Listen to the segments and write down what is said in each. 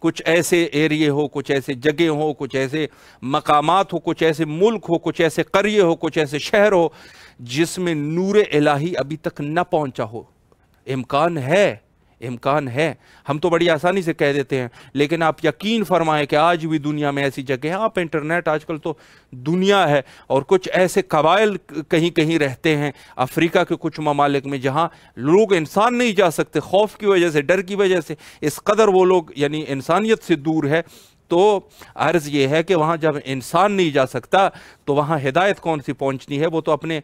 کچھ ایسے ایریے ہو، کچھ ایسے جگہ ہو، کچھ ایسے مقامات ہو، کچھ ایسے ملک ہو، کچھ ایسے قریے ہو، کچھ ایسے شہر ہو جس میں نور الہی ابھی تک نہ پہنچا ہو۔ امکان ہے، امکان ہے، ہم تو بڑی آسانی سے کہہ دیتے ہیں، لیکن آپ یقین فرمائیں کہ آج بھی دنیا میں ایسی جگہ ہیں، آپ انٹرنیٹ آج کل تو دنیا ہے، اور کچھ ایسے قبائل کہیں کہیں رہتے ہیں افریقہ کے کچھ ممالک میں جہاں لوگ انسان نہیں جا سکتے، خوف کی وجہ سے، ڈر کی وجہ سے، اس قدر وہ لوگ یعنی انسانیت سے دور ہے۔ تو عرض یہ ہے کہ وہاں جب انسان نہیں جا سکتا تو وہاں ہدایت کون سی پہنچنی ہے؟ وہ تو اپنے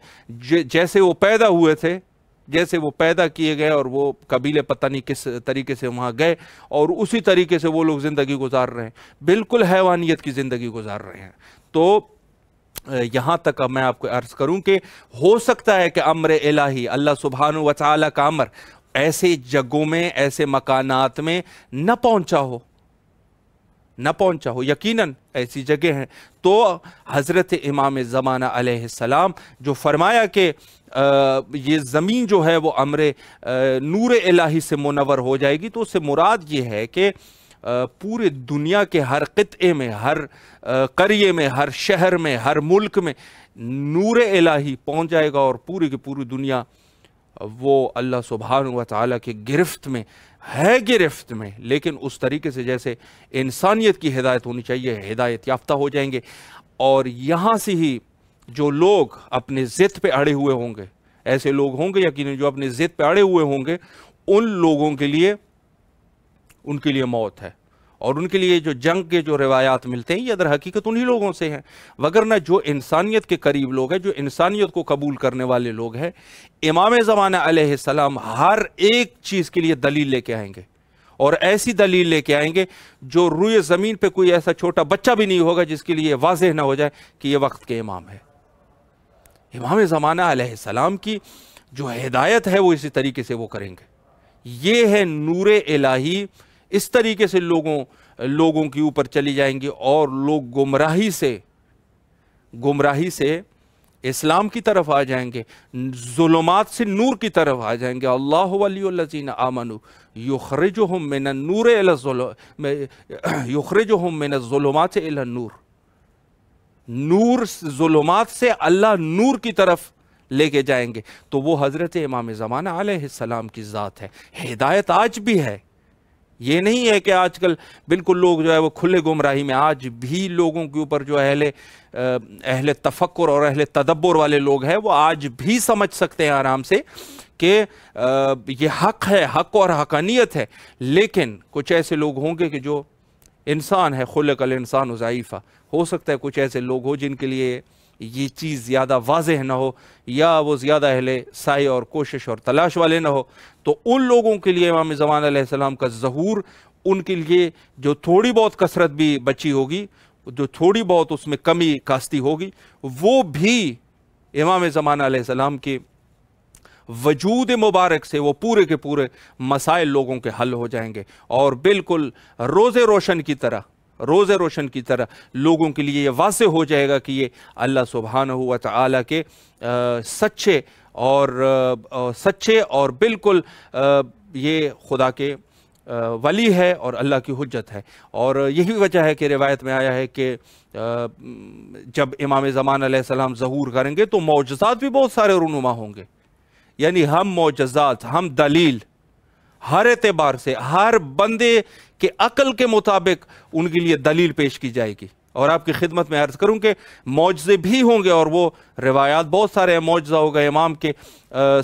جیسے وہ پیدا ہوئے تھے، جیسے وہ پیدا کیے گئے، اور وہ قبیلے پتہ نہیں کس طریقے سے وہاں گئے، اور اسی طریقے سے وہ لوگ زندگی گزار رہے ہیں، بالکل حیوانیت کی زندگی گزار رہے ہیں۔ تو یہاں تک اب میں آپ کو عرض کروں کہ ہو سکتا ہے کہ امر الہی، اللہ سبحانہ و تعالیٰ کا امر ایسے جگہوں میں، ایسے مکانات میں نہ پہنچا ہو، نہ پہنچا ہو، یقیناً ایسی جگہ ہیں۔ تو حضرت امام زمانہ علیہ السلام جو فرمایا کہ یہ زمین جو ہے وہ امر نور الہی سے منور ہو جائے گی، تو اس سے مراد یہ ہے کہ پورے دنیا کے ہر خطے میں، ہر قریے میں، ہر شہر میں، ہر ملک میں نور الہی پہنچ جائے گا، اور پوری کی پوری دنیا وہ اللہ سبحانہ و تعالیٰ کی گرفت میں ہے، گرفت میں، لیکن اس طریقے سے جیسے انسانیت کی ہدایت ہونی چاہیے، ہدایت یافتہ ہو جائیں گے۔ اور یہاں سے ہی جو لوگ اپنے ضد پہ اڑے ہوئے ہوں گے، ایسے لوگ ہوں گے یقیناً جو اپنے ضد پہ اڑے ہوئے ہوں گے، ان لوگوں کے لیے موت ہے، اور ان کے لیے جو جنگ کے جو روایات ملتے ہیں یہ در حقیقت انہی لوگوں سے ہیں، وگرنہ جو انسانیت کے قریب لوگ ہیں، جو انسانیت کو قبول کرنے والے لوگ ہیں، امام زمانہ علیہ السلام ہر ایک چیز کے لیے دلیل لے کے آئیں گے، اور ایسی دلیل لے کے آئیں گے جو روئے زمین پہ کوئی ایسا چھوٹا بچہ بھی نہیں ہوگا جس کے لیے واضح نہ ہو جائے کہ یہ وقت کے امام ہے۔ امام زمانہ علیہ السلام کی جو ہدایت ہے وہ اسی طریقے سے وہ کریں گے۔ یہ ہے نور الہی، اس طریقے سے لوگوں کے اوپر چلی جائیں گے، اور لوگ گمراہی سے اسلام کی طرف آ جائیں گے، ظلمات سے نور کی طرف آ جائیں گے۔ اللہ ولی الذین آمنوا یخرجہم من النور الی الظلمات، یخرجہم من الظلمات الی النور، نور ظلمات سے اللہ نور کی طرف لے کے جائیں گے۔ تو وہ حضرت امام زمانہ علیہ السلام کی ذات ہے۔ ہدایت آج بھی ہے، یہ نہیں ہے کہ آج کل بالکل لوگ جو ہے وہ کھلے گمراہی میں، آج بھی لوگوں کے اوپر جو اہل تفکر اور اہل تدبر والے لوگ ہیں وہ آج بھی سمجھ سکتے ہیں آرام سے کہ یہ حق ہے، حق اور حقانیت ہے، لیکن کچھ ایسے لوگ ہوں گے کہ جو انسان ہے، خلق الانسان ضعیفہ، ہو سکتا ہے کچھ ایسے لوگ ہوں جن کے لیے یہ چیز زیادہ واضح نہ ہو، یا وہ زیادہ اہل سعی اور کوشش اور تلاش والے نہ ہو، تو ان لوگوں کے لیے امام زمانہ علیہ السلام کا ظہور، ان کے لیے جو تھوڑی بہت کثرت بھی بچی ہوگی، جو تھوڑی بہت اس میں کمی کاستی ہوگی، وہ بھی امام زمانہ علیہ السلام کے وجود مبارک سے وہ پورے کے پورے مسائل لوگوں کے حل ہو جائیں گے، اور بالکل روز روشن کی طرح لوگوں کے لیے یہ واضح ہو جائے گا کہ یہ اللہ سبحانہ و تعالیٰ کے سچے اور بالکل یہ خدا کے ولی ہے اور اللہ کی حجت ہے۔ اور یہی وجہ ہے کہ روایت میں آیا ہے کہ جب امام زمان علیہ السلام ظہور کریں گے تو معجزات بھی بہت سارے رونما ہوں گے، یعنی ہم معجزات، ہم دلیل ہر اعتبار سے، ہر بندے کے عقل کے مطابق ان کے لیے دلیل پیش کی جائے گی۔ اور آپ کی خدمت میں عرض کروں کہ معجزے بھی ہوں گے، اور وہ روایات بہت سارے ہیں۔ معجزہ ہوگا امام کے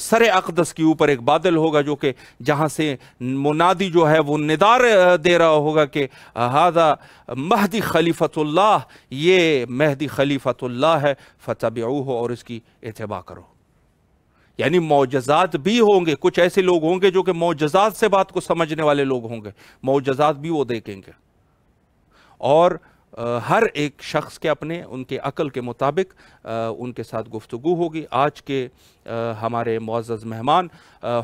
سر اقدس کے اوپر ایک بادل ہوگا جو کہ جہاں سے منادی جو ہے وہ ندار دے رہا ہوگا کہ ہذا مہدی خلیفۃ اللہ، یہ مہدی خلیفۃ اللہ ہے، فتبعوہ، اور اس کی اتباع کرو۔ یعنی معجزات بھی ہوں گے، کچھ ایسے لوگ ہوں گے جو کہ معجزات سے بات کو سمجھنے والے لوگ ہوں گے، معجزات بھی وہ دیکھیں گے، اور ہر ایک شخص کے اپنے ان کے عقل کے مطابق ان کے ساتھ گفتگو ہوگی۔ آج کے ہمارے معزز مہمان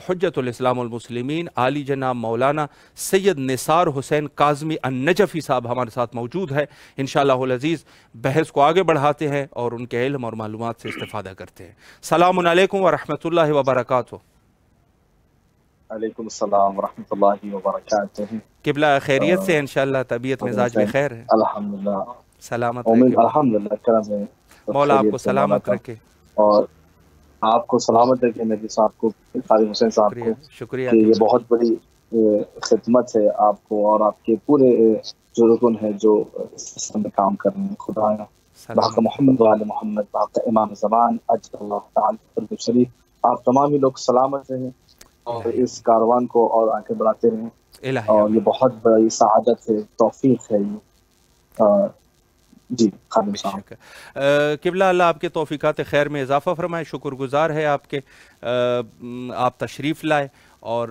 حجت الاسلام والمسلمین عالی جناب مولانا سید نثار حسین کاظمی النجفی صاحب ہمارے ساتھ موجود ہے۔ انشاءاللہ العزیز بحث کو آگے بڑھاتے ہیں اور ان کے علم اور معلومات سے استفادہ کرتے ہیں۔ السلام علیکم ورحمۃ اللہ وبرکاتہ۔ علیکم السلام ورحمۃ اللہ وبرکاتہ۔ قبلہ خیریت سے انشاءاللہ، طبیعت مزاج حسین، بخیر ہے؟ الحمدللہ، سلامت رہے قبلہ، الحمد للہ کرم ہے، سب مولا آپ کو خیریت سے مولا سلامت کا، رکھے۔ اور آپ کو سلامت رکھے نبی صاحب کو، قاری حسین صاحب شکریہ کو، شکریہ کہ یہ قبلہ۔ بہت بڑی خدمت ہے آپ کو اور آپ کے پورے جو رکن ہے جو اس سلسلے میں کام کر رہے ہیں۔ خدا بحق سلامت رہے۔ محمد وآل محمد، بحق امام زمان اجل اللہ تعالی فرد شریف، آپ تمام ہی لوگ سلامت رہیں اور الہی اس کاروان کو اور آگے بڑھاتے رہیں، الہی اور یہ آمین۔ بہت بڑی سعادت ہے، توفیق ہے یہ۔ جی خادم بے صاحب۔ شک۔ قبلہ اللہ آپ کے توفیقات خیر میں اضافہ فرمائے، شکر گزار ہے آپ کے آپ تشریف لائے، اور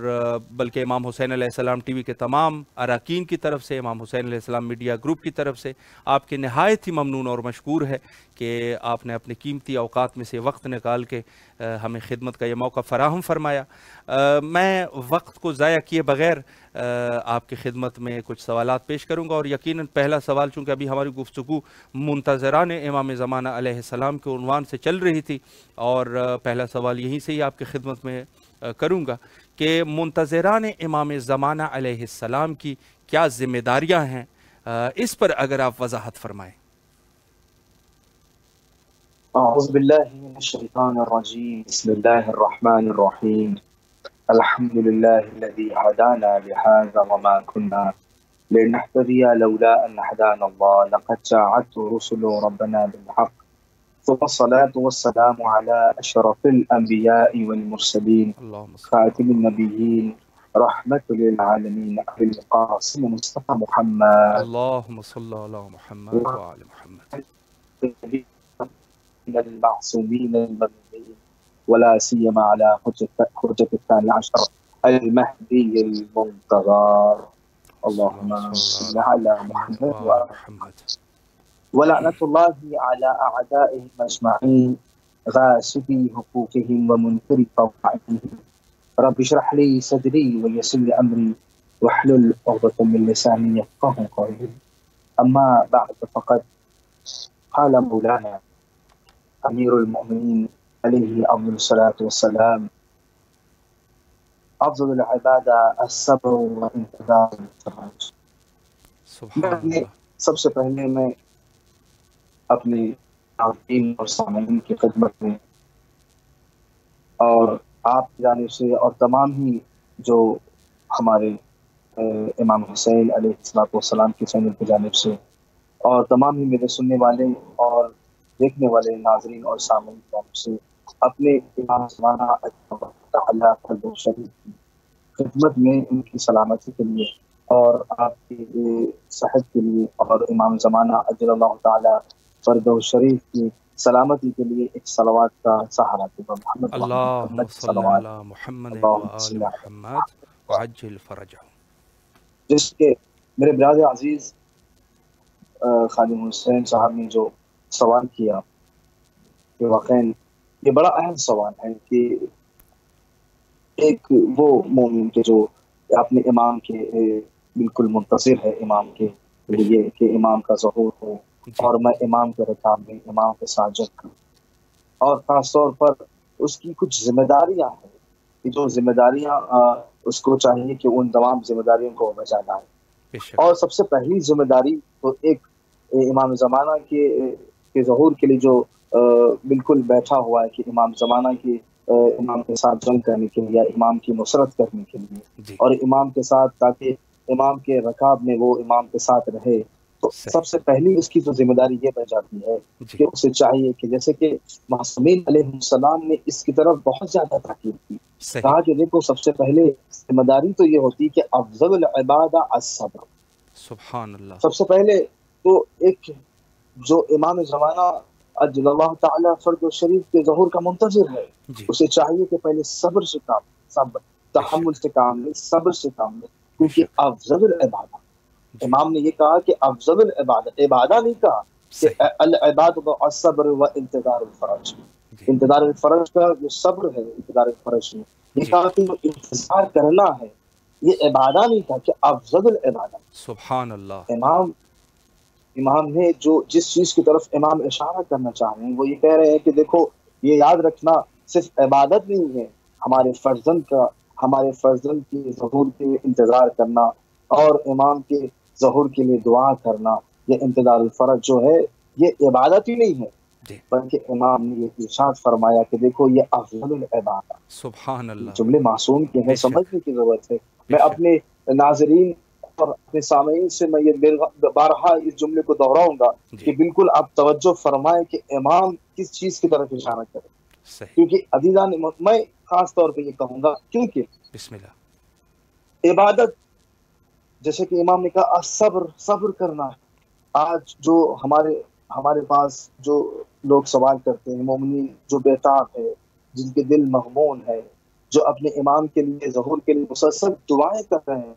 بلکہ امام حسین علیہ السلام ٹی وی کے تمام اراکین کی طرف سے، امام حسین علیہ السلام میڈیا گروپ کی طرف سے آپ کے نہایت ہی ممنون اور مشکور ہے کہ آپ نے اپنے قیمتی اوقات میں سے وقت نکال کے ہمیں خدمت کا یہ موقع فراہم فرمایا۔ میں وقت کو ضائع کیے بغیر آپ کی خدمت میں کچھ سوالات پیش کروں گا، اور یقیناً پہلا سوال، چونکہ ابھی ہماری گفتگو منتظران امام زمانہ علیہ السلام کے عنوان سے چل رہی تھی، اور پہلا سوال یہیں سے ہی آپ کی خدمت میں کروں گا کہ منتظران امام زمانہ علیہ السلام کی کیا ذمہ داریاں ہیں، اس پر اگر آپ وضاحت فرمائیں۔ اعوذ باللہ من الشیطان الرجیم، بسم اللہ الرحمن الرحیم، الحمد للہ الذی هدانا لهذا وما كنا لنهتدي لولا ان هدانا الله لقد جاءت رسل ربنا بالحق ثم الصلاة والسلام على اشرف الانبیاء والمرسلین اللہم صلی اللہ خاتم النبیین رحمت للعالمین ابی القاسم مصطفى محمد اللہم صلی علی محمد وآل محمد المعصومين المظلومين، ولا سيما على حجة الثاني عشر المهدي المنتظر، اللهم صل على محمد محمد وآل محمد۔ ولعنة الله على أعدائهم أجمعين، غاسبي حقوقهم ومنكري طوائفهم، رب اشرح لي صدري ويسر لي أمري واحلل عقدة من لساني يفقهوا قولي، أما بعد فقد قال مولانا امیر المؤمنین علیہ افضل الصلاۃ والسلام، افضل العبادہ الصبر وانتظار الفرج۔ سبحان اللہ۔ سب سے پہلے میں اپنے ناظرین اور سامعین کی خدمت میں اور آپ کی جانب سے اور تمام ہی جو ہمارے امام حسین علیہ السلام کی چینل کی جانب سے اور تمام ہی میرے سننے والے اور دیکھنے والے ناظرین اور سامعین کی جانب سے اپنے امام زمانہ تعالیٰ فرد شریف کی خدمت میں ان کی سلامتی کے لیے اور آپ کی صحت کے لیے اور امام زمانہ اجل اللہ تعالیٰ فرد شریف کی سلامتی کے لیے ایک صلوات کا سہارا دے محمد اللہم صلی صلوات علی محمد اللہم وآل صلی علی محمد وعجل فرجہ۔ جس کے میرے برادر عزیز خادم حسین صاحب نے جو سوال کیا کہ واقعی یہ بڑا اہم سوال ہے کہ ایک وہ مومن کے جو اپنے امام کے بالکل منتظر ہے امام کے لیے کہ امام کا ظہور ہو اور میں امام کے رکاب میں امام کے ساتھ جگ کروں، اور خاص طور پر اس کی کچھ ذمہ داریاں ہیں کہ جو ذمہ داریاں اس کو چاہیے کہ ان تمام ذمہ داریوں کو بجا لائے، اور سب سے پہلی ذمہ داری تو ایک امام زمانہ کے ظہور کے لیے جو بالکل بیٹھا ہوا ہے کہ امام زمانہ کی امام کے ساتھ جنگ کرنے کے لیے، امام کی نصرت کرنے کے لیے اور امام کے ساتھ تاکہ امام کے رکاب میں وہ امام کے ساتھ رہے، تو سب سے پہلی اس کی جو ذمہ داری یہ بن جاتی ہے کہ اسے چاہیے کہ جیسے کہ معصومین علیہ السلام نے اس کی طرف بہت زیادہ تاکید کی، کہا کہ دیکھو سب سے پہلے ذمہ داری تو یہ ہوتی کہ افضل العبادہ الصبر، سبحان اللہ، سب سے پہلے تو ایک جو امام زمانہ اجل اللہ تعالیٰ فرد شریف کے ظہور کا منتظر ہے اسے چاہیے کہ پہلے صبر سے کام لے، صبر تحمل سے کام لے، صبر سے کام لے، کیونکہ افضل العبادہ، امام نے یہ کہا کہ افضل العبادہ، عبادہ نہیں کہا کہ العبادہ الصبر و انتظار الفرج، انتظار الفرج کا جو صبر ہے انتظار الفرج میں یہ کہا کہ جو انتظار کرنا ہے یہ عبادہ نہیں تھا کہ افضل العبادہ۔ سبحان اللہ۔ امام نے جو جس چیز کی طرف امام اشارہ کرنا چاہ رہے ہیں وہ یہ کہہ رہے ہیں کہ دیکھو یہ یاد رکھنا صرف عبادت نہیں ہے ہمارے فرزند کا، ہمارے فضل کے ظہور کے انتظار کرنا اور امام کے ظہور کے لیے دعا کرنا، یہ انتظار الفرج جو ہے یہ عبادت ہی نہیں ہے، جی بلکہ امام نے یہ ارشاد فرمایا کہ دیکھو یہ افضل العبادہ. سبحان یہ اللہ. جملے معصوم کے ہیں، بے شک سمجھنے کی ضرورت ہے. بے میں شک. اپنے ناظرین اور اپنے سامعین سے میں یہ بارہا اس جملے کو دہراؤں گا جی کہ بالکل آپ توجہ فرمائیں کہ امام کس چیز کی طرف اشارہ کرے. صحیح. کیونکہ عزیزان میں خاص طور پہ یہ کہوں گا کیونکہ بسم اللہ. عبادت جیسے کہ امام نے کہا صبر، صبر کرنا ہے. آج جو ہمارے پاس جو لوگ سوال کرتے ہیں، مومنین جو بیتاب ہے، جن کے دل مغمون ہے، جو اپنے امام کے لیے ظہور کے لیے مسلسل دعائیں کر رہے ہیں،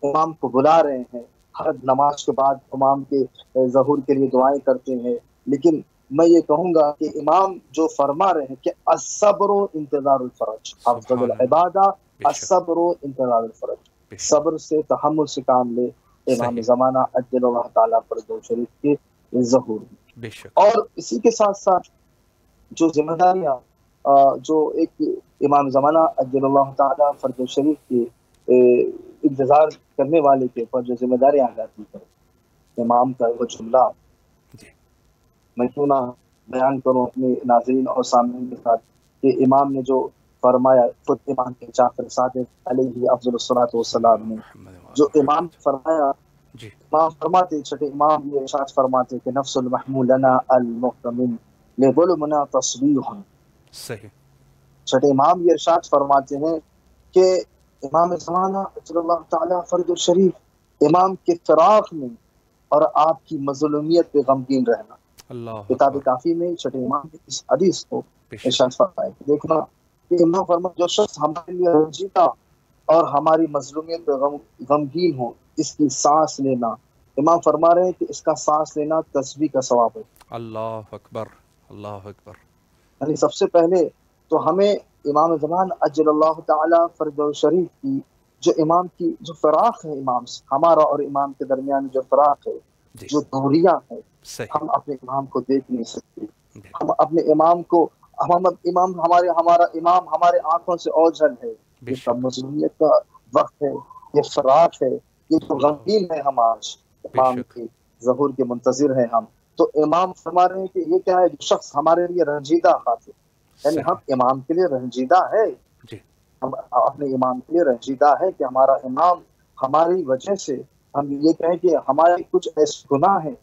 امام کو بلا رہے ہیں، ہر نماز کے بعد امام کے ظہور کے لیے دعائیں کرتے ہیں، لیکن میں یہ کہوں گا کہ امام جو فرما رہے ہیں کہ الصبر و انتظار الفرج، افضل سبحان اللہ. العبادہ بے شک الصبر و انتظار الفرج. بے شک. صبر سے تحمل سے کام لے امام صحیح. زمانہ عجل اللہ تعالیٰ فرج شریف کے ظہور. بے شک. اور اسی کے ساتھ ساتھ جو ذمہ داریاں جو ایک امام زمانہ عجل اللہ تعالیٰ فرج شریف کے انتظار کرنے والے کے اوپر جو ذمہ داریاں آ جاتی ہیں، امام کا وہ جملہ جی میں کیوں نہ بیان کروں اپنے ناظرین اور سامعین کے ساتھ کہ امام نے جو فرمایا، خود امام کے جعفر صادق علیہ افضل الصلاۃ والسلام نے جو امام فرمایا، جی امام فرماتے، چھٹے امام یہ ارشاد فرماتے کہ نفس المحمول لنا المحتمل لظلمنا تصبیح. صحیح. چھٹے امام یہ ارشاد فرماتے ہیں کہ امام زمانہ صلی اللہ تعالیٰ فرد الشریف امام کے فراق میں اور آپ کی مظلومیت پہ غمگین رہنا. اللہ کتاب اکبر. کافی میں چھٹے امام نے اس حدیث کو بے شک. ارشاد فرمایا کہ دیکھنا کہ امام فرمایا جو شخص ہمارے لیے رنجیدہ اور ہماری مظلومیت پہ غمگین ہو، اس کی سانس لینا، امام فرما رہے ہیں کہ اس کا سانس لینا تسبیح کا ثواب ہے. اللہ اکبر. اللہ اکبر. یعنی سب سے پہلے تو ہمیں امام زمان اجل اللہ تعالیٰ فرد شریف کی جو امام کی جو فراق ہے، امام سے ہمارا اور امام کے درمیان جو فراق ہے، جی جو دوریاں ہے، صحیح. ہم اپنے امام کو دیکھ نہیں سکتے. جی ہم اپنے امام کو ہمارا امام ہمارے آنکھوں سے اوجھل ہے. بے یہ شک. مظلومیت کا وقت ہے، یہ فراق ہے، یہ جو اللہ. غمگین ہے. ہم آج بے امام شک. کے ظہور کے منتظر ہیں. ہم تو امام فرما رہے ہیں کہ یہ کیا ہے، جو شخص ہمارے لیے رنجیدہ خاطر، یعنی ہم صحیح. امام کے لیے رنجیدہ ہے، جی ہم اپنے امام کے لیے رنجیدہ ہے کہ ہمارا امام ہماری وجہ سے، ہم یہ کہیں کہ ہمارے کچھ ایسے گناہ ہیں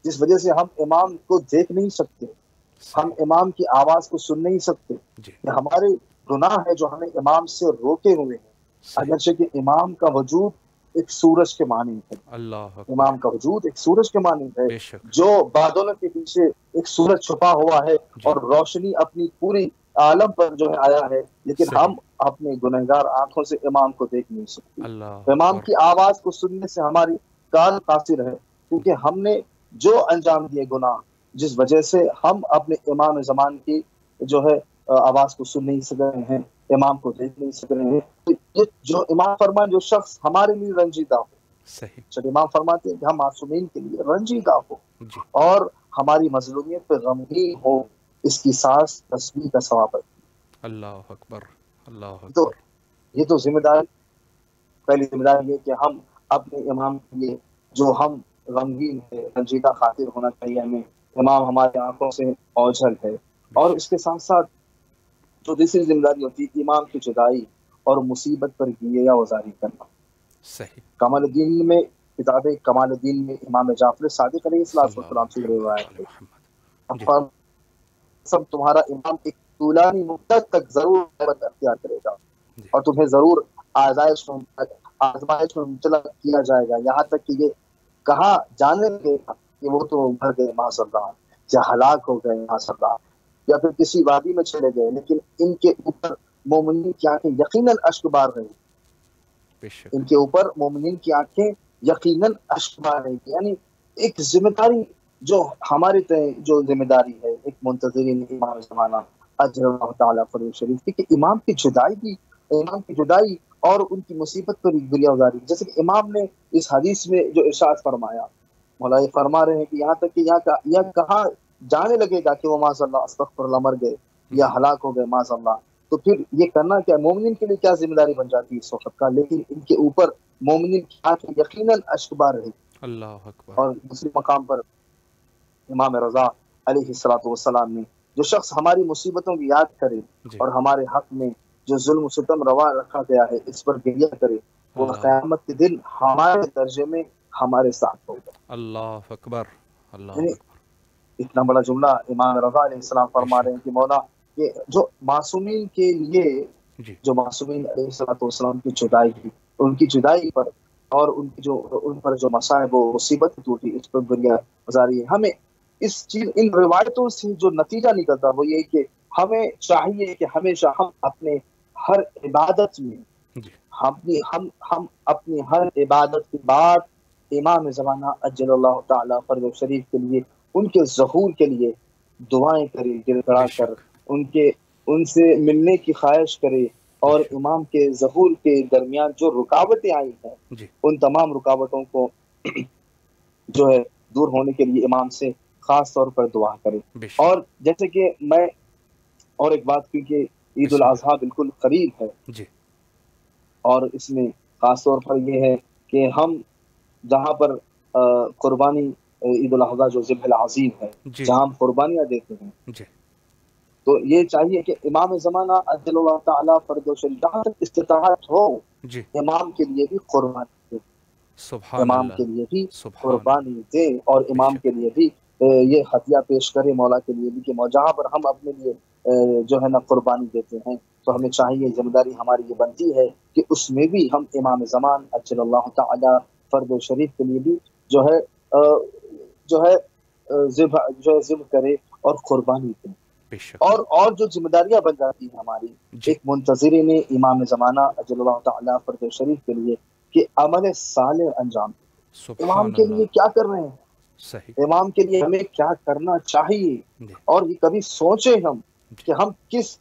جس وجہ سے ہم امام کو دیکھ نہیں سکتے، ہم صحیح. امام کی آواز کو سن نہیں سکتے. جی یہ ہمارے گناہ ہے جو ہمیں امام سے روکے ہوئے ہیں. صحیح. اگرچہ کہ امام کا وجود ایک سورج کے مانند ہے، اللہ اکبر. امام کا وجود ایک سورج کے مانند ہے بے شک. جو بادلوں کے پیچھے ایک سورج چھپا ہوا ہے جی اور روشنی اپنی پوری عالم پر جو ہے آیا ہے، لیکن صحیح. ہم اپنے گنہگار آنکھوں سے امام کو دیکھ نہیں سکتے. اللہ امام اکبر. کی آواز کو سننے سے ہماری کان قاصر ہے، کیونکہ ہم نے جو انجام دیے گناہ، جس وجہ سے ہم اپنے امام زمان کی جو ہے آواز کو سن نہیں سک رہے ہیں، امام کو دیکھ نہیں سک رہے ہیں. یہ جو امام فرمان جو شخص ہمارے لیے رنجیدہ ہو، صحیح. جب امام فرماتے ہیں کہ ہم معصومین کے لیے رنجیدہ ہو جی اور ہماری مظلومیت پہ غمگین ہو، اس کی سانس تسبیح کا ثواب ہے. اللہ اکبر. اللہ تو اکبر. یہ تو ذمہ داری، پہلی ذمہ داری یہ کہ ہم اپنے امام کے لیے جو ہم غمگین ہے، رنجیدہ خاطر ہونا چاہیے ہمیں. امام ہماری آنکھوں سے اوجھل ہے. بے اور شک. اس کے ساتھ ساتھ جو دوسری ذمہ داری ہوتی ہے امام کی جدائی اور مصیبت پر گیہ وزاری کرنا. صحیح. کمال الدین میں، کتاب کمال الدین میں امام جعفر صادق علیہ صلی السلام اللہ سے علیہ روایت ہے، محمد. جی سب تمہارا امام ایک طولانی مدت تک ضرور عبادت اختیار کرے گا جی اور تمہیں ضرور آزمائش میں مبتلا کیا جائے گا، یہاں تک کہ یہ کہا جانے لگے گا کہ وہ تو مر گئے معاذ اللہ، یا ہلاک ہو گئے معاذ اللہ، یا پھر کسی وادی میں چلے گئے، لیکن ان کے اوپر مومنین کی آنکھیں یقیناً اشک بار رہی. بے شک. ان کے اوپر مومنین کی آنکھیں یقیناً اشک بار رہی. یعنی ایک ذمہ داری جو ہمارے جو ذمہ داری ہے ایک منتظرین امام زمانہ اجر اللہ تعالیٰ فرد شریف کی، کہ امام کی جدائی اور ان کی مصیبت پر گریہ وزاری. جیسے کہ امام نے اس حدیث میں جو ارشاد فرمایا، مولا یہ فرما رہے ہیں کہ یہاں تک کہ یہاں کہاں جانے لگے گا کہ وہ معاذ اللہ استغفر اللہ مر گئے یا ہلاک ہو گئے معاذ اللہ، تو پھر یہ کرنا کیا مومنین کے لیے کیا ذمہ داری بن جاتی ہے اس وقت کا، لیکن ان کے اوپر مومنین کی آنکھ یقیناً اشکبار رہے. اللہ اکبر. اور دوسری مقام پر امام رضا علیہ الصلوۃ والسلام نے جو شخص ہماری مصیبتوں کی یاد کرے جی اور ہمارے حق میں جو ظلم و ستم روا رکھا گیا ہے اس پر گریہ کرے، وہ اللہ قیامت کے دن ہمارے درجے میں ہمارے ساتھ ہوگا. اللہ اکبر. اللہ یعنی اکبر. اتنا بڑا جملہ امام رضا علیہ السلام فرما رہے ہیں کہ مولا کہ جو معصومین کے لیے، جی جو معصومین علیہ الصلوۃ والسلام کی جدائی کی، ان کی جدائی پر اور ان پر جو مصائب و مصیبت ٹوٹی اس پر گریہ گزاری ہے. ہمیں اس چیز ان روایتوں سے جو نتیجہ نکلتا وہ یہ کہ ہمیں چاہیے کہ ہمیشہ ہم اپنے ہر عبادت میں جی ہم اپنی ہر عبادت کے بعد امام زمانہ اجل اللہ تعالیٰ فرد شریف کے لیے، ان کے ظہور کے لیے دعائیں کرے، گر گڑا بے کر شک. ان سے ملنے کی خواہش کرے، بے اور شک. امام کے ظہور کے درمیان جو رکاوٹیں آئی ہیں جی ان تمام رکاوٹوں کو جو ہے دور ہونے کے لیے امام سے خاص طور پر دعا کرے. بے شک. اور جیسے کہ میں اور ایک بات، کیونکہ عید بسم اللہ. الاضحیٰ بالکل قریب ہے، جی اور اس میں خاص طور پر یہ ہے کہ ہم جہاں پر قربانی عید الاضحیٰ جو ذبح العظیم ہے، جی جہاں ہم قربانیاں دیتے ہیں، جی تو یہ چاہیے کہ امام زمانہ اجل اللہ تعالیٰ فرد و شریف جہاں تک استطاعت ہو جی. امام کے لیے بھی قربانی دیں، سبحان امام اللہ. کے لیے بھی سبحان اللہ. قربانی دیں، اور بے امام شک. کے لیے بھی یہ خطیہ پیش کرے مولا کے لیے بھی کہ جہاں پر ہم اپنے لیے جو ہے نا قربانی دیتے ہیں، تو ہمیں چاہیے، ذمہ داری ہماری یہ بنتی ہے کہ اس میں بھی ہم امام زمان اجل اللہ تعالی فرد و شریف کے لیے بھی جو ہے ذبح کرے اور قربانی دیں. بے شک. اور جو ذمہ داریاں بن جاتی ہیں ہماری جی ایک منتظرین امام زمانہ اجل اللہ تعالی فرد و شریف کے لیے کہ عمل صالح انجام دیں. امام سبحان کے اللہ. لیے کیا کر رہے ہیں، صحیح. امام کے لیے ہمیں کیا کرنا چاہیے، جی اور یہ کبھی سوچیں ہم جی. کہ ہم کس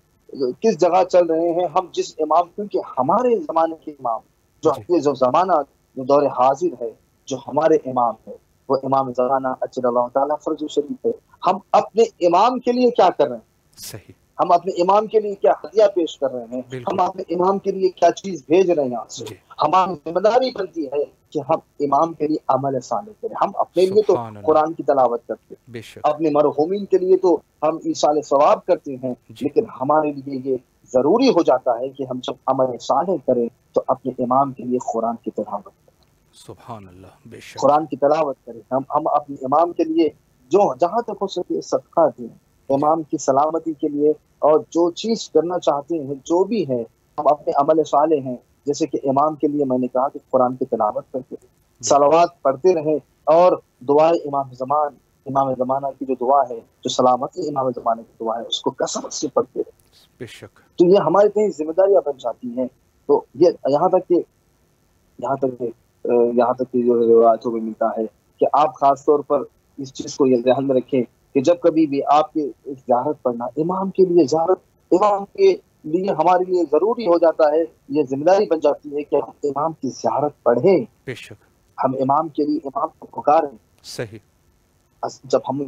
جگہ چل رہے ہیں. ہم جس امام، کیونکہ ہمارے زمانے کے امام جی یہ جو زمانہ جو دور حاضر ہے، جو ہمارے امام ہے وہ امام زمانہ اجل اللہ تعالیٰ فرج شریف ہے. ہم اپنے امام کے لیے کیا کر رہے ہیں، صحیح. ہم اپنے امام کے لیے کیا ہدیہ پیش کر رہے ہیں، بالکل. ہم اپنے امام کے لیے کیا چیز بھیج رہے ہیں آپ سے. جی ہماری ذمہ داری بنتی ہے کہ ہم امام کے لیے عمل صالح کریں. ہم اپنے لیے تو سبحان اللہ. قرآن کی تلاوت کرتے ہیں، بے شک. اپنے مرحومین کے لیے تو ہم ایصال ثواب کرتے ہیں، جی لیکن ہمارے لیے یہ ضروری ہو جاتا ہے کہ ہم جب عمل صالح کریں تو اپنے امام کے لیے قرآن کی تلاوت کریں، سبحان اللہ. بے شک. قرآن کی تلاوت کریں. ہم اپنے امام کے لیے جہاں تک ہو سکے صدقہ دیں، جی امام کی سلامتی کے لیے، اور جو چیز کرنا چاہتے ہیں جو بھی ہے ہم اپنے عمل صالح ہیں. جیسے کہ امام کے لیے میں نے کہا کہ قرآن کی تلاوت کرتے رہیں، بالکل. صلوات پڑھتے رہیں، اور دعائے امام زمانہ کی جو دعا ہے، جو سلامتی امام زمانہ کی دعا ہے، اس کو کثرت سے پڑھتے رہیں. بے شک. تو یہ ہماری کہیں ذمہ داریاں بن جاتی ہیں. تو یہ یہاں تک کہ جو روایتوں میں ملتا ہے کہ آپ خاص طور پر اس چیز کو یہ ذہن میں رکھیں کہ جب کبھی بھی آپ کے زیارت پڑھنا، امام کے لیے زیارت امام کے لیے ہمارے لیے ضروری ہو جاتا ہے. یہ ذمہ داری بن جاتی ہے کہ ہم امام کی زیارت پڑھیں، بے شک. ہم امام کے لیے امام کو پکاریں. صحیح. جب ہم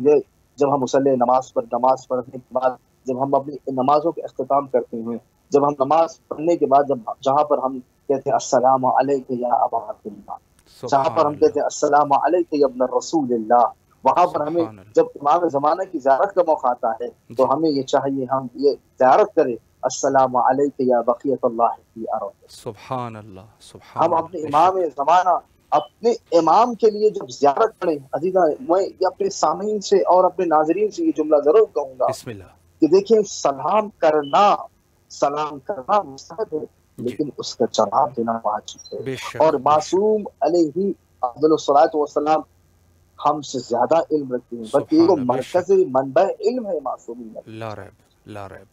مصلی نماز پڑھنے کے بعد جب ہم اپنی نمازوں کے اختتام کرتے ہیں، جب ہم نماز پڑھنے کے بعد جہاں پر ہم کہتے ہیں السلام علیک یا ابا عبداللہ، جہاں پر سبحان ہم کہتے اللہ. ہیں السلام علیک یا ابن رسول اللہ، وہاں پر ہمیں سبحان اللہ. جب امام زمانہ کی زیارت کا موقع آتا ہے جی تو ہمیں یہ چاہیے ہم یہ زیارت کریں السلام علیک یا بقیت اللہ فی ارض. سبحان اللہ. ہم سبحان اللہ. اپنے بے امام شک. زمانہ اپنے امام کے لیے جب زیارت پڑھیں، عزیزہ میں یہ اپنے سامعین سے اور اپنے ناظرین سے یہ جملہ ضرور کہوں گا بسم اللہ. کہ دیکھیں سلام کرنا مستحب ہے، جی لیکن اس کا جواب دینا واجب ہے. بے شک. اور بے شک. معصوم علیہ افضل الصلاۃ والسلام ہم سے زیادہ علم رکھتے ہیں، بلکہ یہ سبحان اللہ. بے مرکز شک. منبع علم ہے معصومین. لا ریب. لا ریب.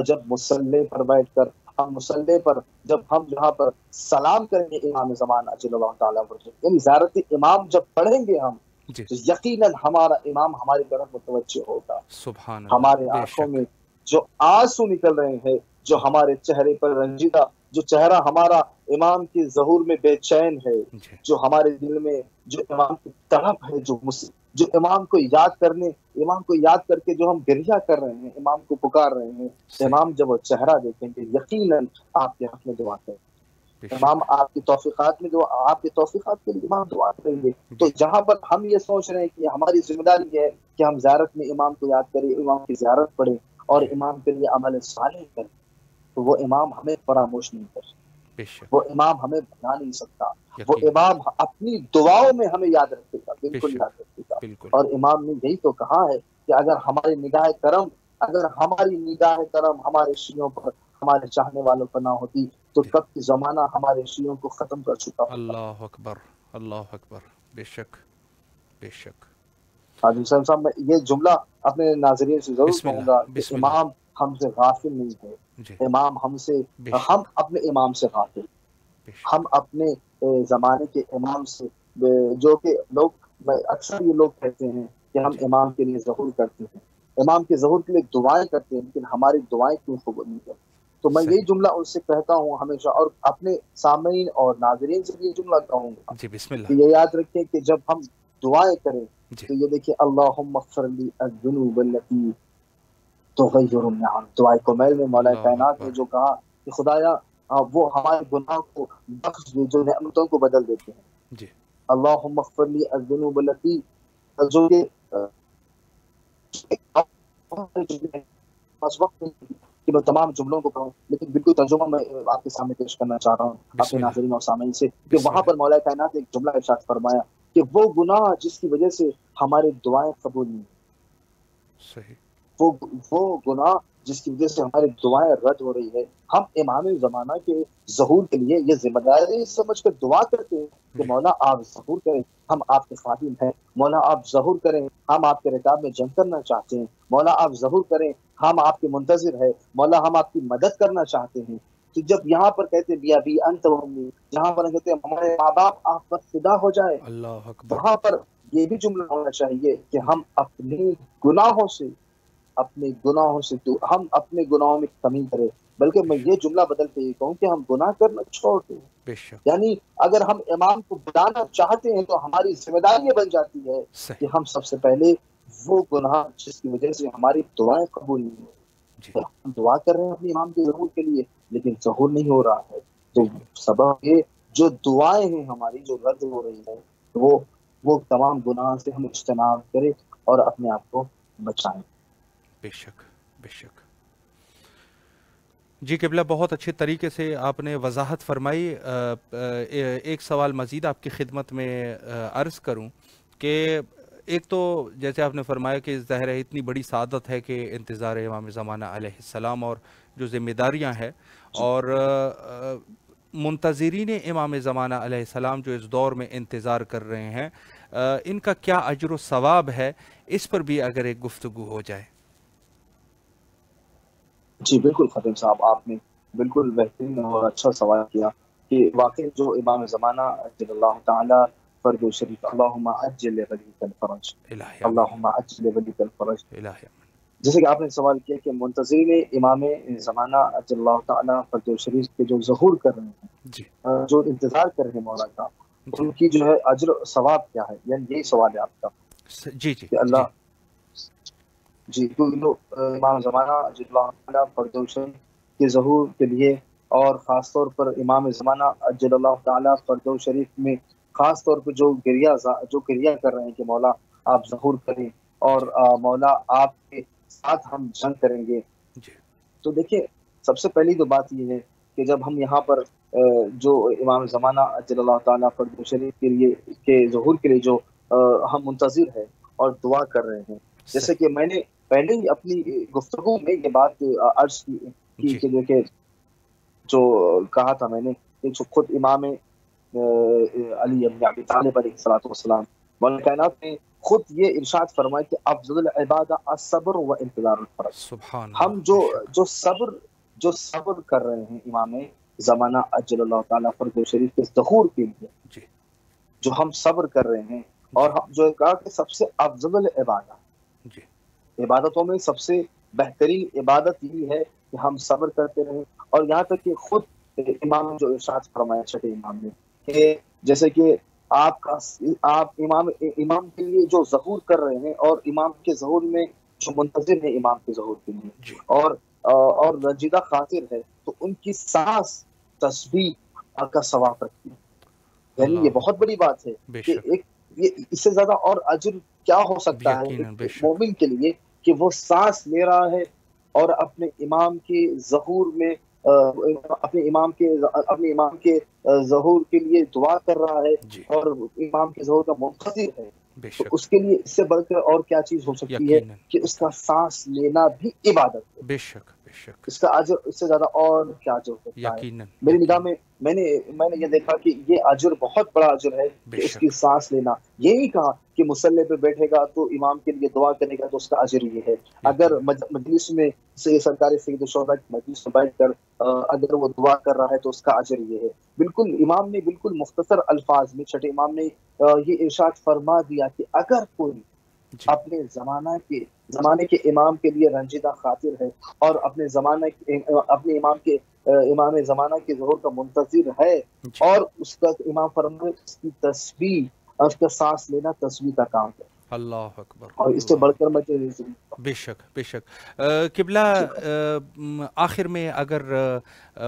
جب مصلی پر بیٹھ کر ہم مصلی پر جب ہم جہاں پر سلام کریں گے امام زمانہ اجل اللہ تعالیٰ یعنی زیارت امام جب پڑھیں گے ہم، جی تو یقیناً ہمارا امام ہماری طرف متوجہ ہوگا. سبحان اللہ. ہمارے بے آنکھوں شک. میں جو آنسو نکل رہے ہیں، جو ہمارے چہرے پر رنجیدہ، جو چہرہ ہمارا امام کی ظہور میں بے چین ہے، جی جو ہمارے دل میں جو امام کی طلب ہے، جو جو امام کو یاد کر کے جو ہم گریہ کر رہے ہیں، امام کو پکار رہے ہیں، امام جب وہ چہرہ دیکھیں گے یقیناً آپ کے حق میں دعا کریں گے، امام آپ کی توفیقات میں آپ کے توفیقات کے لیے امام دعا کریں گے۔ تو جہاں پر ہم یہ سوچ رہے ہیں کہ ہماری ذمہ داری ہے کہ ہم زیارت میں امام کو یاد کریں، امام کی زیارت پڑھیں اور امام کے لیے عمل صالح کریں، تو وہ امام ہمیں فراموش نہیں کر سکتا، وہ امام ہمیں بھلا نہیں سکتا، وہ امام اپنی دعاؤں میں ہمیں یاد رکھے گا، بالکل یاد رکھے گا۔ اور امام نے یہی تو کہا ہے کہ اگر ہماری نگاہ کرم ہمارے شیعوں پر، ہمارے چاہنے والوں پر نہ ہوتی تو کب کی زمانہ ہمارے شیعوں کو ختم کر چکا ہوتا۔ اللہ اکبر، اللہ اکبر، بے شک، بے شک۔ حاجی حسین صاحب، میں یہ جملہ اپنے ناظرین سے ضرور کہوں گا کہ امام ہم سے غافل نہیں ہے، امام ہم اپنے امام سے غافل، ہم اپنے زمانے کے امام سے، جو کہ اکثر یہ لوگ کہتے ہیں کہ ہم امام کے لیے ظہور کرتے ہیں، امام کے ظہور کے لیے دعائیں کرتے ہیں، لیکن ہماری دعائیں کیوں قبول نہیں کرتے؟ تو میں یہی جملہ ان سے کہتا ہوں ہمیشہ، اور اپنے سامعین اور ناظرین سے بھی یہ جملہ کہوں گا کہ یہ یاد رکھیں کہ جب ہم دعائیں کریں تو یہ دیکھیں اللہم اغفر لی الذنوب التی تغیر النعم، دعائے کمیل میں مولا کائنات نے جو کہا کہ خدایا وہ ہمارے گناہ کو بخش دے جو نعمتوں کو بدل دیتے ہیں۔ اللہم اغفر لی الذنوب التی، جو کہ وقت کہ میں تمام جملوں کو کہوں، لیکن بالکل ترجمہ میں آپ کے سامنے پیش کرنا چاہ رہا ہوں اپنے ناظرین اور سامعین سے، کہ وہاں پر مولا کائنات نے ایک جملہ ارشاد فرمایا کہ وہ گناہ جس کی وجہ سے ہماری دعائیں قبول نہیں، وہ گناہ جس کی وجہ سے ہماری دعائیں رد ہو رہی ہے، ہم امام زمانہ کے ظہور کے لیے یہ ذمہ داری سمجھ کر دعا کرتے ہیں کہ مولا آپ ظہور کریں، ہم آپ کے خادم ہیں، مولا آپ ظہور کریں، ہم آپ کے رکاب میں جنگ کرنا چاہتے ہیں، مولا آپ ظہور کریں، ہم آپ کے منتظر ہیں، مولا ہم آپ کی مدد کرنا چاہتے ہیں۔ تو جب یہاں پر کہتے بیا بی انت و امی، جہاں پر کہتے ہیں ہمارے ماں باپ آپ پر فدا ہو جائے، اللہ اکبر، وہاں پر یہ بھی جملہ ہونا چاہیے کہ ہم اپنے گناہوں سے ہم اپنے گناہوں میں کمی کریں، بلکہ میں یہ جملہ بدل کے یہ کہوں کہ ہم گناہ کرنا چھوڑ دیں۔ یعنی اگر ہم امام کو بلانا چاہتے ہیں تو ہماری ذمہ داری یہ بن جاتی ہے کہ ہم سب سے پہلے وہ گناہ جس کی وجہ سے ہماری دعائیں قبول نہیں ہو، ہم دعا کر رہے ہیں اپنے امام کے ظہور کے لیے لیکن ظہور نہیں ہو رہا ہے، تو سبب یہ جو دعائیں ہیں ہماری جو رد ہو رہی ہے، وہ تمام گناہ سے ہم اجتناب کریں اور اپنے آپ کو بچائیں۔ بے شک، بے شک۔ جی قبلہ، بہت اچھے طریقے سے آپ نے وضاحت فرمائی۔ ایک سوال مزید آپ کی خدمت میں عرض کروں کہ ایک تو جیسے آپ نے فرمایا کہ ظاہر ہے اتنی بڑی سعادت ہے کہ انتظار امام زمانہ علیہ السلام اور جو ذمہ داریاں ہیں، اور منتظرین امام زمانہ علیہ السلام جو اس دور میں انتظار کر رہے ہیں، ان کا کیا اجر و ثواب ہے، اس پر بھی اگر ایک گفتگو ہو جائے۔ جی بالکل خطیب صاحب، آپ نے بالکل بہترین اور اچھا سوال کیا کہ واقعی جو امام زمانہ عجل اللہ تعالیٰ فرج شریف، اللہم عجل ولیک الفرج، اللہم عجل ولیک الفرج، جیسے کہ آپ نے سوال کیا کہ منتظرین امام زمانہ عجل اللہ تعالیٰ فرج شریف کے جو ظہور کر رہے ہیں، جو انتظار کر رہے ہیں مولا کا، ان کی جو ہے اجر و ثواب کیا ہے، یعنی یہی سوال ہے آپ کا کہ اللہ جی امام زمانہ عجل اللہ تعالیٰ فرج شریف کے ظہور کے لیے، اور خاص طور پر امام زمانہ عجل اللہ تعالیٰ فرج شریف میں خاص طور پہ جو گریہ کر رہے ہیں کہ مولا آپ ظہور کریں اور مولا آپ کے ساتھ ہم جنگ کریں گے۔ تو دیکھیں، سب سے پہلی تو بات یہ ہے کہ جب ہم یہاں پر جو امام زمانہ عجل اللہ تعالیٰ فرج شریف کے لیے کے ظہور کے لیے جو ہم منتظر ہیں اور دعا کر رہے ہیں، جیسے کہ میں نے پہلے ہی اپنی گفتگو میں یہ بات عرض کی کہ دیکھیں جو کہا تھا میں نے کہ خود امام علی ابن ابی طالب علیہ الصلوۃ والسلام، مولا کائنات نے خود یہ ارشاد فرمایا کہ افضل العبادہ الصبر و انتظار الفرج۔ سبحان ہم اللہ، جو صبر کر رہے ہیں امام زمانہ عجل اللہ تعالیٰ فرج شریف کے ظہور کے لیے، جو ہم صبر کر رہے ہیں، اور ہم جو کہا کہ سب سے افضل العبادہ، عبادتوں میں سب سے بہترین عبادت یہ ہے کہ ہم صبر کرتے رہیں، اور یہاں تک کہ خود امام جو ارشاد فرمایا چھٹے امام نے کہ جیسے کہ آپ امام کے لیے جو ظہور کر رہے ہیں اور امام کے ظہور میں جو منتظر ہیں امام کے ظہور کے لیے جی اور رنجیدہ خاطر ہے، تو ان کی سانس تسبیح کا ثواب رکھتی ہے۔ یعنی یہ اللہ بہت بڑی بات ہے بے کہ شک، اس سے زیادہ اور اجر کیا ہو سکتا ہے یقیناً بے ایک شک، مومن کے لیے کہ وہ سانس لے رہا ہے اور اپنے امام کے ظہور میں اپنے امام کے ظہور کے لیے دعا کر رہا ہے جی اور امام کے ظہور کا منتظر ہے، بے تو شک، اس کے لیے اس سے بڑھ کر اور کیا چیز ہو سکتی ہے یقیناً کہ اس کا سانس لینا بھی عبادت ہے۔ بے شک، بے شک، اس کا اجر اس سے زیادہ اور کیا اجر ہوتا ہے؟ یقیناً میری نگاہ یقیناً میں میں نے یہ دیکھا کہ یہ اجر بہت بڑا اجر ہے بے کہ اس کی شک، سانس لینا۔ یہی کہا کہ مصلی پہ بیٹھے گا تو امام کے لیے دعا کرے گا تو اس کا اجر یہ ہے۔ اگر یقیناً مجلس میں سرکاری سید الشہداء کی مجلس میں بیٹھ کر اگر وہ دعا کر رہا ہے تو اس کا اجر یہ ہے۔ بالکل امام نے بالکل مختصر الفاظ میں چھٹے امام نے یہ ارشاد فرما دیا کہ اگر کوئی جی اپنے زمانے کے امام کے لیے رنجیدہ خاطر ہے اور اپنے امام کے امام زمانہ کے ظہور کا منتظر ہے جی اور اس کا امام فرمائے اس کی تسبیح اور اس کا سانس لینا تسبیح کا کام ہے، اللہ اکبر اور اس سے اللہ بڑھ کر اکبر، میں بے شک بے شک۔ قبلہ آخر میں اگر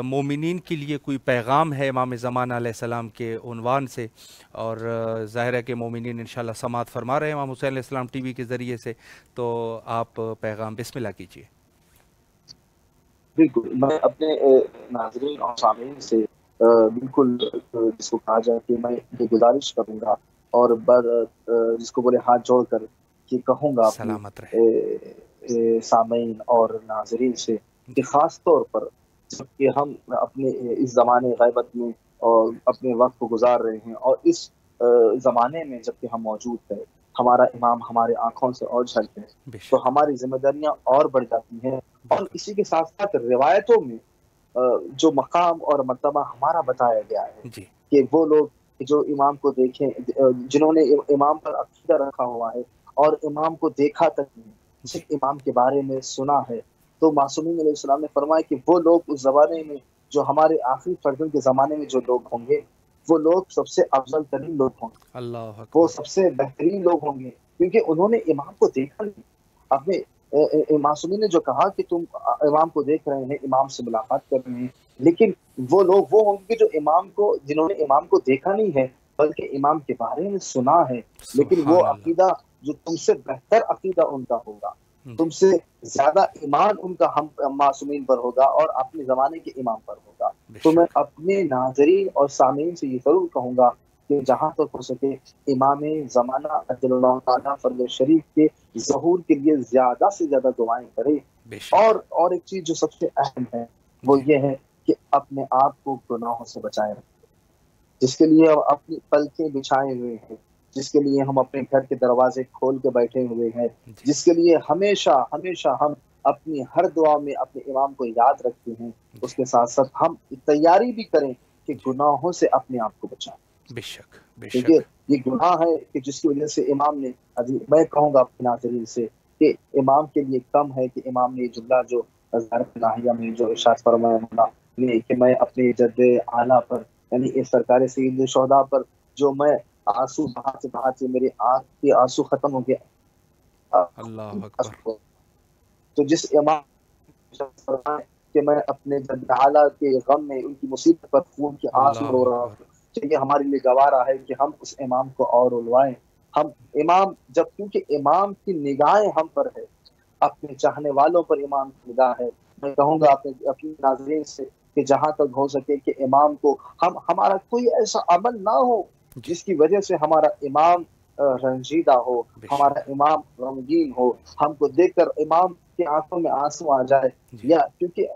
مومنین کے لیے کوئی پیغام ہے امام زمانہ علیہ السلام کے عنوان سے، اور ظاہر ہے کہ مومنین انشاءاللہ سماعت فرما رہے ہیں امام حسین علیہ السلام ٹی وی کے ذریعے سے، تو آپ پیغام بسم اللہ کیجیے۔ بالکل میں اپنے ناظرین اور سامعین سے بالکل جس کو کہا جائے کہ میں یہ گزارش کروں گا اور جس کو بولے ہاتھ جوڑ کر کہ کہوں گا اپنے سلامت رہے سامعین اور ناظرین سے کہ جی خاص طور پر جب کہ ہم اپنے اس زمانے غیبت میں اور اپنے وقت کو گزار رہے ہیں اور اس زمانے میں جب کہ ہم موجود ہیں، ہمارا امام ہمارے آنکھوں سے اور جھلتے ہیں، بے تو شک ہماری ذمہ داریاں اور بڑھ جاتی ہیں۔ اور بالکل اسی کے ساتھ ساتھ روایتوں میں جو مقام اور مرتبہ ہمارا بتایا گیا ہے جی کہ وہ لوگ جو امام کو دیکھیں، جنہوں نے امام پر عقیدہ رکھا ہوا ہے اور امام کو دیکھا تک نہیں، جی صرف امام کے بارے میں سنا ہے، تو معصومین علیہ السلام نے فرمایا کہ وہ لوگ اس زمانے میں جو ہمارے آخری فرزند کے زمانے میں جو لوگ ہوں گے وہ لوگ سب سے افضل ترین لوگ ہوں گے، اللہ وہ اکبر سب سے بہترین لوگ ہوں گے، کیونکہ انہوں نے امام کو دیکھا نہیں۔ اپنے معصومین نے جو کہا کہ تم امام کو دیکھ رہے ہیں، امام سے ملاقات کر رہے ہیں، لیکن وہ لوگ وہ ہوں گے جو جنہوں نے امام کو دیکھا نہیں ہے بلکہ امام کے بارے میں سنا ہے، لیکن وہ سبحان اللہ عقیدہ جو تم سے بہتر عقیدہ ان کا ہوگا، جی تم سے زیادہ ایمان ان کا ہم معصومین پر ہوگا اور اپنے زمانے کے امام پر ہوگا۔ بے تو میں شک اپنے ناظرین اور سامعین سے یہ ضرور کہوں گا کہ جی جہاں تک ہو سکے امام زمانہ عجل اللہ تعالیٰ فرد شریف کے ظہور کے لیے زیادہ سے زیادہ دعائیں کرے۔ بے شک اور ایک چیز جو سب سے اہم ہے وہ جی یہ ہے کہ اپنے آپ کو گناہوں سے بچائے رکھے، جس کے لیے ہم اپنی پلکیں بچھائے ہوئے ہیں، جس کے لیے ہم اپنے گھر کے دروازے کھول کے بیٹھے ہوئے ہیں، جی جس کے لیے ہمیشہ ہمیشہ ہم اپنی ہر دعا میں اپنے امام کو یاد رکھتے ہیں، جی اس کے ساتھ ساتھ ہم تیاری بھی کریں کہ جی گناہوں سے اپنے آپ کو بچائیں، بے شک بے کیونکہ شک یہ گناہ ہے کہ جس کی وجہ سے امام نے میں کہوں گا اپنے ناظرین سے کہ امام کے لیے کم ہے کہ امام نے یہ جملہ جو ناہیہ میں جو ارشاد فرمایا ہوگا کہ میں اپنے جد اعلیٰ پر یعنی اس سرکار سید الشہداء پر جو میں آنسو بہاتے میرے آنکھ کے آنسو ختم ہو گیا، اللہ اکبر تو جس امام فرمائے کہ میں اپنے جد اعلیٰ کے غم میں ان کی مصیبت پر خون کے آنسو رو اللہ رہا اکبر ہوں، یہ ہمارے لیے گوارا ہے کہ ہم اس امام کو اور رلوائیں۔ ہم امام جب کیونکہ امام کی نگاہیں ہم پر ہے، اپنے چاہنے والوں پر امام کی نگاہ ہے، میں کہوں گا اپنے ناظرین سے کہ جہاں تک ہو سکے کہ امام کو ہمارا کوئی ایسا عمل نہ ہو جی جس کی وجہ سے ہمارا امام رنجیدہ ہو، بے ہمارا شک امام غمگین ہو، ہم کو دیکھ کر امام کی آنکھوں میں آنسو آ جائے، جی یا کیونکہ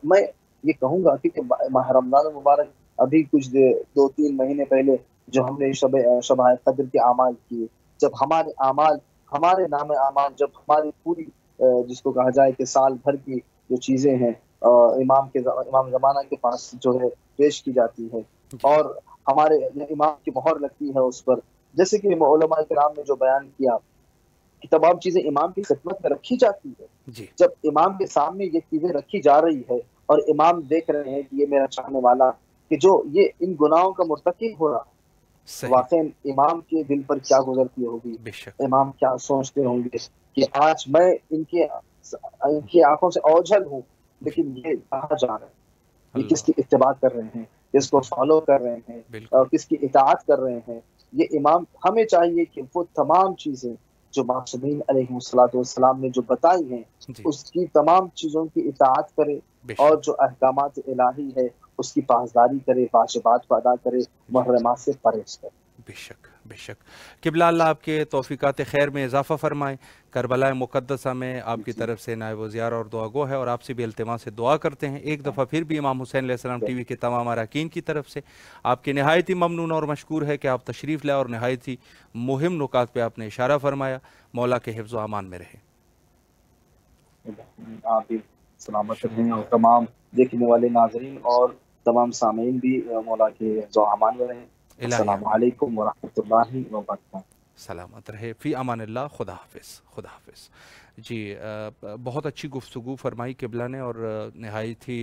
میں یہ کہوں گا کہ ماہ رمضان المبارک ابھی کچھ 2-3 مہینے پہلے جو ہم نے شب قدر کے اعمال کیے، جب ہمارے اعمال ہمارے نام اعمال جب ہماری پوری جس کو کہا جائے کہ سال بھر کی جو چیزیں ہیں امام زمانہ کے پاس جو ہے پیش کی جاتی ہے جی اور ہمارے امام کی مہر لگتی ہے اس پر، جیسے کہ علماء کرام نے جو بیان کیا کہ تمام چیزیں امام کی خدمت میں رکھی جاتی ہے، جی جب امام کے سامنے یہ چیزیں رکھی جا رہی ہے اور امام دیکھ رہے ہیں کہ یہ میرا چاہنے والا کہ جو یہ ان گناہوں کا مرتکب ہو رہا واقعی امام کے دل پر کیا گزرتی ہوگی، امام کیا سوچتے ہوں گے کہ آج میں ان کی آنکھوں سے اوجھل ہوں، لیکن یہ کہاں جا رہے ہیں، یہ کس کی اتباع کر رہے ہیں، کس کو فالو کر رہے ہیں اور کس کی اطاعت کر رہے ہیں۔ یہ امام، ہمیں چاہیے کہ وہ تمام چیزیں جو معصومین علیہ السلام نے جو بتائی ہیں اس کی تمام چیزوں کی اطاعت کرے، اور جو احکامات الہی ہے اس کی پاسداری کرے، واجبات کو ادا کرے، محرمات سے پرہیز کرے۔ بے شک بے شک۔ قبلہ اللہ آپ کے توفیقات خیر میں اضافہ فرمائیں۔ کربلا مقدسہ میں آپ کی طرف سے نائب وزیر اور دعا گو ہے، اور آپ سے بھی التماس سے دعا کرتے ہیں ایک دفعہ پھر بھی امام حسین علیہ السلام ٹی وی کے تمام اراکین کی طرف سے آپ کے نہایت ہی ممنون اور مشکور ہے کہ آپ تشریف لائے اور نہایت ہی مہم نکات پہ آپ نے اشارہ فرمایا۔ مولا کے حفظ و امان میں رہے۔ آپ بھی سلامت رہیں، اور تمام دیکھنے والے ناظرین اور تمام سامعین بھی مولا کے حفظ و امان میں رہیں۔ السلام علیکم ورحمۃ اللہ وبرکاتہ۔ سلامت رہے، فی امان اللہ، خدا حافظ، خدا حافظ۔ جی بہت اچھی گفتگو فرمائی قبلہ نے، اور نہایت ہی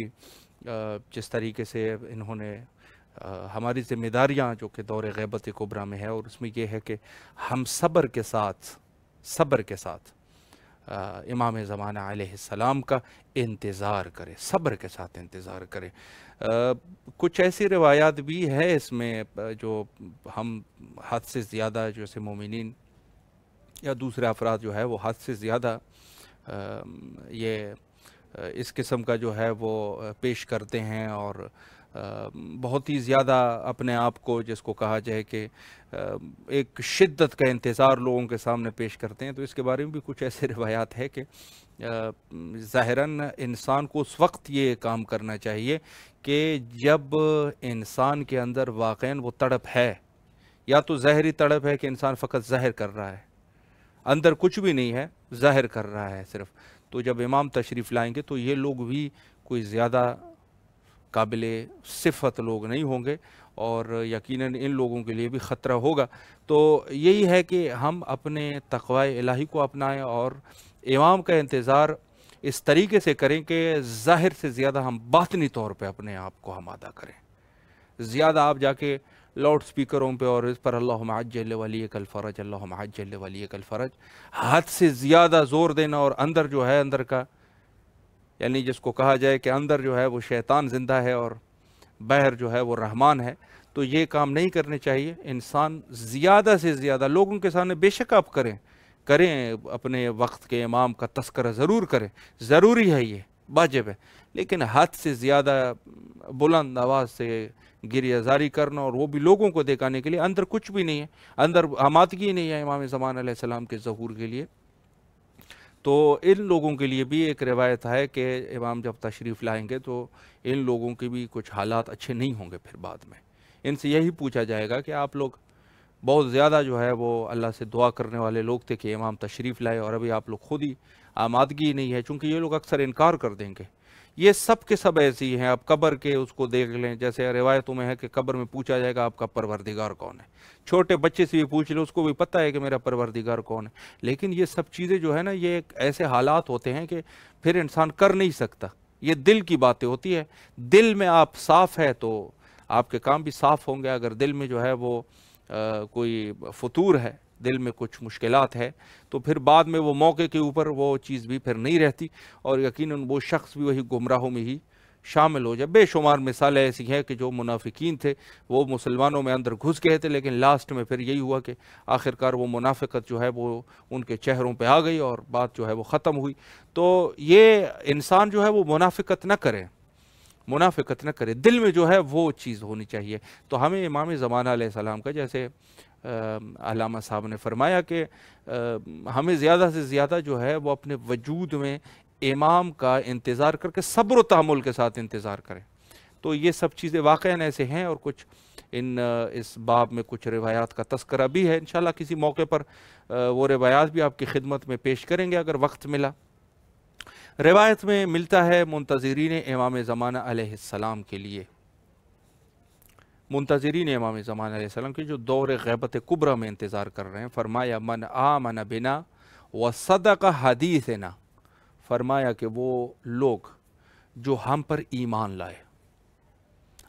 جس طریقے سے انہوں نے ہماری ذمہ داریاں جو کہ دور غیبت کبریٰ میں ہے، اور اس میں یہ ہے کہ ہم صبر کے ساتھ امام زمانہ علیہ السلام کا انتظار کرے، صبر کے ساتھ انتظار کرے۔ کچھ ایسی روایات بھی ہے اس میں جو ہم حد سے زیادہ، جیسے مومنین یا دوسرے افراد جو ہے وہ حد سے زیادہ یہ اس قسم کا جو ہے وہ پیش کرتے ہیں، اور بہت ہی زیادہ اپنے آپ کو، جس کو کہا جائے کہ ایک شدت کا انتظار لوگوں کے سامنے پیش کرتے ہیں۔ تو اس کے بارے میں بھی کچھ ایسے روایات ہے کہ ظاہراً انسان کو اس وقت یہ کام کرنا چاہیے کہ جب انسان کے اندر واقعاً وہ تڑپ ہے، یا تو ظاہری تڑپ ہے کہ انسان فقط ظاہر کر رہا ہے، اندر کچھ بھی نہیں ہے، ظاہر کر رہا ہے صرف، تو جب امام تشریف لائیں گے تو یہ لوگ بھی کوئی زیادہ قابل صفت لوگ نہیں ہوں گے، اور یقیناً ان لوگوں کے لیے بھی خطرہ ہوگا۔ تو یہی ہے کہ ہم اپنے تقوی الہی کو اپنائیں، اور امام کا انتظار اس طریقے سے کریں کہ ظاہر سے زیادہ ہم باطنی طور پہ اپنے آپ کو آمادہ کریں۔ زیادہ آپ جا کے لاؤڈ سپیکروں پہ اور اس پر اللہم عجل ولیک الفرج، اللہم عجل ولیک الفرج، حد سے زیادہ زور دینا، اور اندر جو ہے، اندر کا یعنی جس کو کہا جائے کہ اندر جو ہے وہ شیطان زندہ ہے اور باہر جو ہے وہ رحمان ہے، تو یہ کام نہیں کرنے چاہیے۔ انسان زیادہ سے زیادہ لوگوں کے سامنے بے شک آپ کریں اپنے وقت کے امام کا تذکرہ ضرور کریں، ضروری ہے، یہ واجب ہے، لیکن حد سے زیادہ بلند آواز سے گریہ زاری کرنا، اور وہ بھی لوگوں کو دکھانے کے لیے، اندر کچھ بھی نہیں ہے، اندر آمادگی نہیں ہے امام زمان علیہ السلام کے ظہور کے لیے، تو ان لوگوں کے لیے بھی ایک روایت ہے کہ امام جب تشریف لائیں گے تو ان لوگوں کے بھی کچھ حالات اچھے نہیں ہوں گے۔ پھر بعد میں ان سے یہی پوچھا جائے گا کہ آپ لوگ بہت زیادہ جو ہے وہ اللہ سے دعا کرنے والے لوگ تھے کہ امام تشریف لائے، اور ابھی آپ لوگ خود ہی آمادگی نہیں ہے، چونکہ یہ لوگ اکثر انکار کر دیں گے۔ یہ سب کے سب ایسی ہیں، آپ قبر کے اس کو دیکھ لیں، جیسے روایتوں میں ہے کہ قبر میں پوچھا جائے گا آپ کا پروردگار کون ہے، چھوٹے بچے سے بھی پوچھ لیں، اس کو بھی پتہ ہے کہ میرا پروردگار کون ہے، لیکن یہ سب چیزیں جو ہے نا، یہ ایک ایسے حالات ہوتے ہیں کہ پھر انسان کر نہیں سکتا، یہ دل کی باتیں ہوتی ہے۔ دل میں آپ صاف ہے تو آپ کے کام بھی صاف ہوں گے، اگر دل میں جو ہے وہ کوئی فطور ہے، دل میں کچھ مشکلات ہے، تو پھر بعد میں وہ موقع کے اوپر وہ چیز بھی پھر نہیں رہتی، اور یقیناً وہ شخص بھی وہی گمراہوں میں ہی شامل ہو جائے۔ بے شمار مثالیں ایسی ہیں کہ جو منافقین تھے وہ مسلمانوں میں اندر گھس گئے تھے، لیکن لاسٹ میں پھر یہی ہوا کہ آخرکار وہ منافقت جو ہے وہ ان کے چہروں پہ آ گئی، اور بات جو ہے وہ ختم ہوئی۔ تو یہ انسان جو ہے وہ منافقت نہ کرے، دل میں جو ہے وہ چیز ہونی چاہیے۔ تو ہمیں امام زمانہ علیہ السلام کا، جیسے علامہ صاحب نے فرمایا کہ ہمیں زیادہ سے زیادہ جو ہے وہ اپنے وجود میں امام کا انتظار کر کے صبر و تحمل کے ساتھ انتظار کریں۔ تو یہ سب چیزیں واقعاً ایسے ہیں، اور کچھ اس باب میں کچھ روایات کا تذکرہ بھی ہے، انشاءاللہ کسی موقع پر وہ روایات بھی آپ کی خدمت میں پیش کریں گے اگر وقت ملا۔ روایت میں ملتا ہے منتظرین امام زمانہ علیہ السلام کے لیے، منتظرین امام زمانہ علیہ السلام کے جو دور غیبت کبریٰ میں انتظار کر رہے ہیں، فرمایا من آمن بنا وصدق حدیثنا، فرمایا کہ وہ لوگ جو ہم پر ایمان لائے،